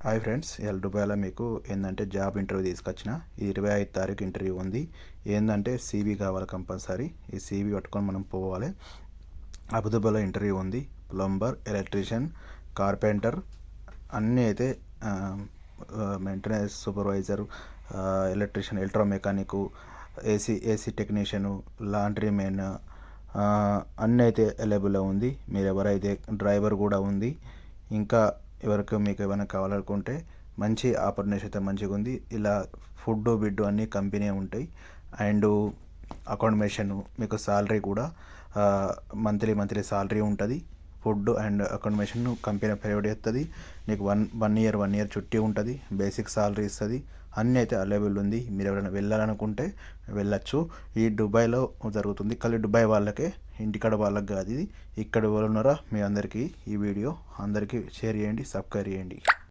Hi friends, ఇవాళ దుబాయ్లో మీకు ఏంటంటే జాబ్ ఇంటర్వ్యూ తీసుకొచ్చిన. ఈ 25 తారీఖు ఇంటర్వ్యూ ఉంది. ఏంటంటే సీవీ కావాలి కంపల్సరీ. ఈ సీవీ పట్టుకొని మనం పోవాలి. అబుదాబిలో ఇంటర్వ్యూ ఉంది. ప్లంబర్, ఎలక్ట్రీషియన్, కార్పెంటర్ అన్నీ అయితే maintenance supervisor, electrician, electro mechanic, AC technician, laundry men అన్నీ అయితే అవైలబుల్లో ఉంది. మీరు ఎవరైతే డ్రైవర్ కూడా ఉంది. ఇంకా ఎవరికి మీకు ఏమైనా కావాలనుకుంటే మంచి ఆపర్చునిటీ అయితే మంచిగా ఉంది. ఇలా ఫుడ్ బిడ్డు అన్నీ కంపెనీ ఉంటాయి. అండ్ అకామిడేషన్ మీకు సాలరీ కూడా మంత్లీ సాలరీ ఉంటుంది. Food and accommodation company provide చేస్తుంది. నీకు వన్ ఇయర్ చుట్టి ఉంటుంది. బేసిక్ సాలరీ ఇస్తుంది. అన్నీ అయితే అవైలబుల్ ఉంది. మీరు ఎవరైనా వెళ్ళాలనుకుంటే వెళ్ళచ్చు. ఈ దుబాయ్లో జరుగుతుంది. కానీ దుబాయ్ వాళ్ళకే, ఇంటికాడ వాళ్ళకి కాదు ఇది. ఇక్కడ ఎవరు ఉన్నారో మీ అందరికీ ఈ వీడియో అందరికీ షేర్ చేయండి, సబ్స్క్రైబ్ చేయండి.